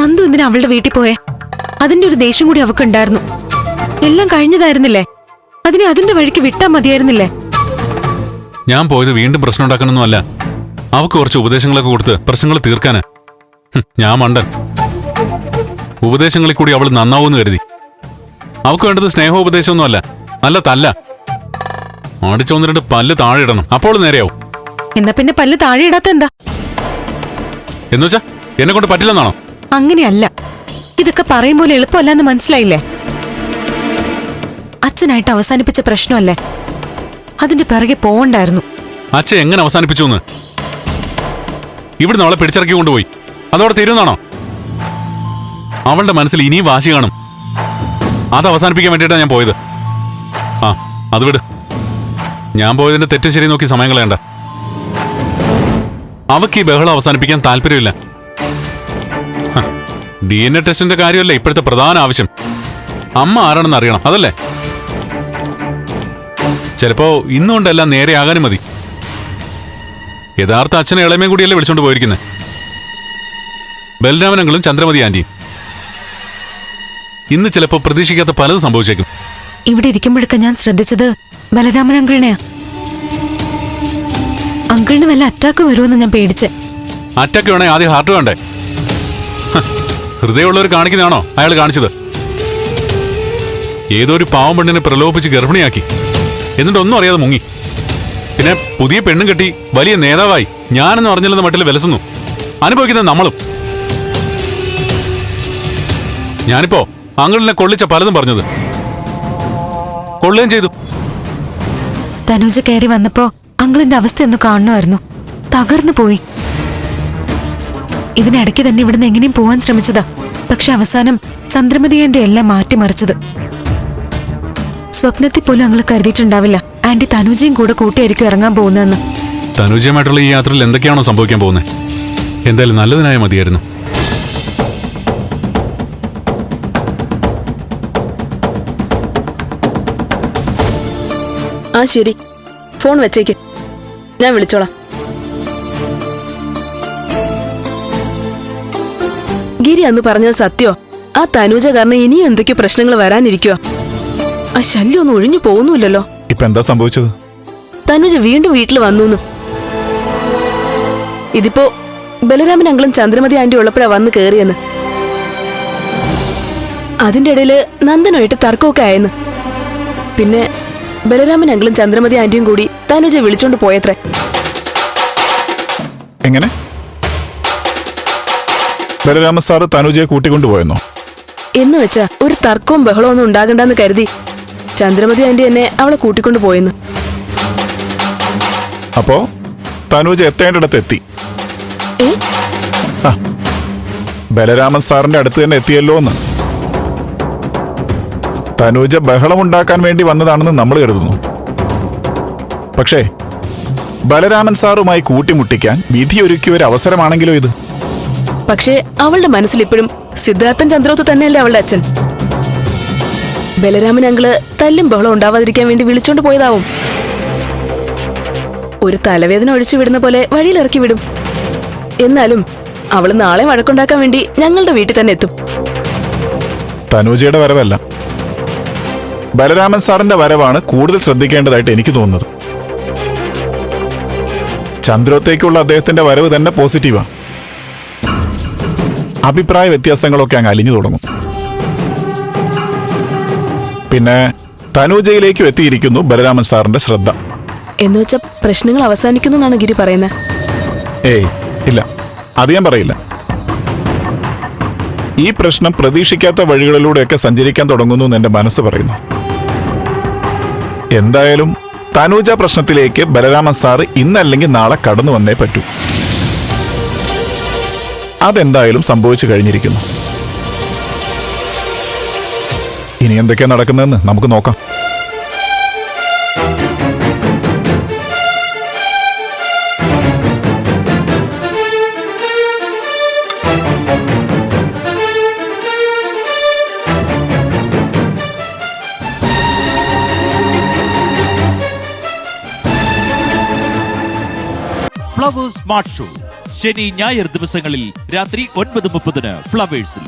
നന്ദു എന്തിനാ അവളുടെ വീട്ടിൽ പോയേ? അതിന്റെ ഒരു ദേഷ്യം കൂടി അവക്കുണ്ടായിരുന്നു. എല്ലാം കഴിഞ്ഞതായിരുന്നില്ലേ? അതിനെ അതിന്റെ വഴിക്ക് വിട്ടാ മതിയായിരുന്നില്ലേ? ഞാൻ പോയത് വീണ്ടും പ്രശ്നം ഉണ്ടാക്കാനൊന്നുമല്ല. അവക്ക് കുറച്ച് ഉപദേശങ്ങളൊക്കെ കൊടുത്ത് പ്രശ്നങ്ങൾ തീർക്കാന്. ഞാൻ മണ്ടൻ. ഉപദേശങ്ങളിൽ കൂടി അവൾ നന്നാവൂന്ന് കരുതി. അവക്ക് വേണ്ടത് സ്നേഹോപദേശമൊന്നുമല്ല, നല്ല തല്ല. അടിച്ചൊന്ന് രണ്ട് പല്ല് താഴെ ഇടണം, അപ്പോൾ നേരെയാവും. എന്നാ പിന്നെ പല്ല് താഴെ ഇടാത്ത എന്താ? എന്നുവെച്ചാ എന്നെ കൊണ്ട് പറ്റില്ലെന്നാണോ? അങ്ങനെയല്ല. ഇതൊക്കെ പറയും പോലെ എളുപ്പമല്ലെന്ന് മനസ്സിലായില്ലേ? അച്ഛനായിട്ട് അവസാനിപ്പിച്ച പ്രശ്നമല്ലേ, അതിന്റെ പിറകെ പോവണ്ടായിരുന്നു. അച്ഛൻ എങ്ങനെ അവസാനിപ്പിച്ചു എന്ന്? ഇവിടുന്ന് അവളെ പിടിച്ചിറക്കി കൊണ്ടുപോയി, അതോടെ തീരുന്നാണോ? അവളുടെ മനസ്സിൽ ഇനിയും വാശി കാണും. അത് അവസാനിപ്പിക്കാൻ വേണ്ടിയിട്ടാണ് ഞാൻ പോയത്. ആ, അത് വിട്. ഞാൻ പോയതിന്റെ തെറ്റ് ശരി നോക്കി സമയം കളയണ്ട. അവക്ക് ഈ ബഹളം അവസാനിപ്പിക്കാൻ താല്പര്യമില്ല. DNA ടെസ്റ്റിന്റെ കാര്യമല്ലേ ഇപ്പോഴത്തെ പ്രധാന ആവശ്യം. അമ്മ ആരാണെന്ന് അറിയണം, അതല്ലേ? ചിലപ്പോ ഇന്നുകൊണ്ടെല്ലാം നേരെയാകാനും മതി. യഥാർത്ഥ അച്ഛനെ ഇളമയും കൂടിയല്ലേ വിളിച്ചോണ്ട് പോയിരിക്കുന്നത്. ബലരാമനങ്ങളും ചന്ദ്രമതി ആന്റിയും. ഇന്ന് ചിലപ്പോ പ്രതീക്ഷിക്കാത്ത പലതും സംഭവിച്ചേക്കും. ഇവിടെ ഇരിക്കുമ്പോഴൊക്കെ ഞാൻ ശ്രദ്ധിച്ചത് ബലരാമൻ അങ്കിളിനെയാ. അങ്കിളിന് വല്ല അറ്റാക്ക് വരുമെന്ന് ഞാൻ പേടിച്ചേ. അറ്റാക്ക് വേണേ ആദ്യം ഹാർട്ട് വേണ്ടേ? ഹൃദയമുള്ളവർ കാണിക്കുന്നതാണോ അയാൾ കാണിച്ചത്? ഏതോ ഒരു പാവം പെണ്ണിനെ പ്രലോഭിപ്പിച്ച് ഗർഭിണിയാക്കി, എന്നിട്ടൊന്നും അറിയാതെ മുങ്ങി. പിന്നെ പുതിയ പെണ്ണും കെട്ടി വലിയ നേതാവായി ഞാനെന്ന് അറിഞ്ഞില്ലെന്ന മട്ടിൽ വിലസുന്നു. അനുഭവിക്കുന്നത് നമ്മളും. ഞാനിപ്പോ അങ്കിളിനെ കൊള്ളിച്ച പലതും പറഞ്ഞത് കൊള്ളുകയും ചെയ്തു. തനുജ കയറി വന്നപ്പോ അങ്കിളിന്റെ അവസ്ഥ ഒന്ന് കാണണമായിരുന്നു. തകർന്നു പോയി. ഇതിനിടയ്ക്ക് തന്നെ ഇവിടുന്ന് എങ്ങനെയും പോവാൻ ശ്രമിച്ചതാ. പക്ഷെ അവസാനം ചന്ദ്രമതി ആന്റി എല്ലാം മാറ്റിമറിച്ചത്. സ്വപ്നത്തിൽ പോലും അങ്ങള് കരുതിയിട്ടുണ്ടാവില്ല ആന്റി തനുജയും കൂടെ കൂട്ടിയായിരിക്കും ഇറങ്ങാൻ പോകുന്നതെന്ന്. തനുജയുമായിട്ടുള്ള ഈ യാത്രയിൽ എന്തൊക്കെയാണോ സംഭവിക്കാൻ പോകുന്നത്? എന്തായാലും നല്ലതിനായ മതിയായിരുന്നു. ആ ശരി, ഫോൺ വെച്ചേക്ക്, ഞാൻ വിളിച്ചോളാം. ഗിരി അന്ന് പറഞ്ഞത് സത്യോ? ആ തനൂജ കാരണം ഇനിയും എന്തൊക്കെയോ പ്രശ്നങ്ങൾ വരാനിരിക്കുക. ആ ശല്യം ഒന്നും ഒഴിഞ്ഞു പോകുന്നില്ലല്ലോ. ഇപ്പൊ എന്താ സംഭവിച്ചത്? തനുജ വീണ്ടും വീട്ടിൽ വന്നു. ഇതിപ്പോ ബലരാമൻ അങ്കിളും ചന്ദ്രമതി ആന്റി ഉള്ളപ്പോഴാ വന്ന് കേറിയെന്ന്. അതിന്റെ ഇടയില് നന്ദനുമായിട്ട് തർക്കമൊക്കെ ആയെന്ന്. പിന്നെ ബലരാമൻ അങ്കിളും ചന്ദ്രമതി ആന്റിയും കൂടി തനുജ വിളിച്ചോണ്ട് പോയത്രേ. എങ്ങനെ? ബലരാമ സാറ് തനുജയെ കൂട്ടിക്കൊണ്ടുപോയെന്നോ? എന്ന് വെച്ചാ ഒരു തർക്കവും ബഹളവും ഒന്നും ഉണ്ടാകണ്ടെന്ന് കരുതി ചന്ദ്രമതി ആന്റി എന്നെ അവളെ കൂട്ടിക്കൊണ്ടു പോയെന്ന്. അപ്പോ തനുജ എത്തേണ്ടിടത്ത് എത്തി. ബലരാമൻ സാറിന്റെ അടുത്ത് തന്നെ എത്തിയല്ലോ എന്ന്. തനുജ ബഹളമുണ്ടാക്കാൻ വേണ്ടി വന്നതാണെന്ന് നമ്മൾ കരുതുന്നു. പക്ഷേ ബലരാമൻ സാറുമായി കൂട്ടിമുട്ടിക്കാൻ വിധിയൊരുക്കിയ ഒരു അവസരമാണെങ്കിലോ ഇത്? പക്ഷേ അവളുടെ മനസ്സിൽ ഇപ്പോഴും സിദ്ധാർത്ഥൻ ചന്ദ്രോത്ത് തന്നെയല്ലേ അവളുടെ അച്ഛൻ. ബലരാമൻ അങ്കിള് തല്ലും ബഹളം ഉണ്ടാവാതിരിക്കാൻ വേണ്ടി വിളിച്ചോണ്ട് പോയതാവും. ഒരു തലവേദന ഒഴിച്ചു വിടുന്ന പോലെ വഴിയിലിറക്കി വിടും. എന്നാലും അവള് നാളെ വഴക്കുണ്ടാക്കാൻ വേണ്ടി ഞങ്ങളുടെ വീട്ടിൽ തന്നെ എത്തും. തനുജയുടെ വരവല്ല, ബലരാമൻ സാറിന്റെ വരവാണ് കൂടുതൽ ശ്രദ്ധിക്കേണ്ടതായിട്ട് എനിക്ക് തോന്നുന്നത്. ചന്ദ്രോത്തേക്കുള്ള അദ്ദേഹത്തിന്റെ വരവ് തന്നെ പോസിറ്റീവാ. അഭിപ്രായ വ്യത്യാസങ്ങളൊക്കെ അങ്ങ് അലിഞ്ഞു തുടങ്ങും. പിന്നെ തനുജയിലേക്കും എത്തിയിരിക്കുന്നു ബലരാമൻ സാറിന്റെ ശ്രദ്ധ. എന്നുവെച്ചാ പ്രശ്നങ്ങൾ അവസാനിക്കുന്നു എന്നാണ് ഗിരി പറയുന്നത്. ഏയ് ഇല്ല, അത് ഞാൻ പറയില്ല. ഈ പ്രശ്നം പ്രതീക്ഷിക്കാത്ത വഴികളിലൂടെയൊക്കെ സഞ്ചരിക്കാൻ തുടങ്ങുന്നു എന്ന് എന്റെ മനസ്സ് പറയുന്നു. എന്തായാലും തനുജ പ്രശ്നത്തിലേക്ക് ബലരാമൻ സാറ് ഇന്നല്ലെങ്കിൽ നാളെ കടന്നു വന്നേ പറ്റൂ. അതെന്തായാലും സംഭവിച്ചു കഴിഞ്ഞിരിക്കുന്നു. ഇനി എന്തൊക്കെയാ നടക്കുന്നതെന്ന് നമുക്ക് നോക്കാം. ഫ്ലവേഴ്സ് സ്മാർട്ട് ഷോ ശനി ഞായർ ദിവസങ്ങളിൽ രാത്രി 9:30 ഫ്ലവേഴ്സിൽ.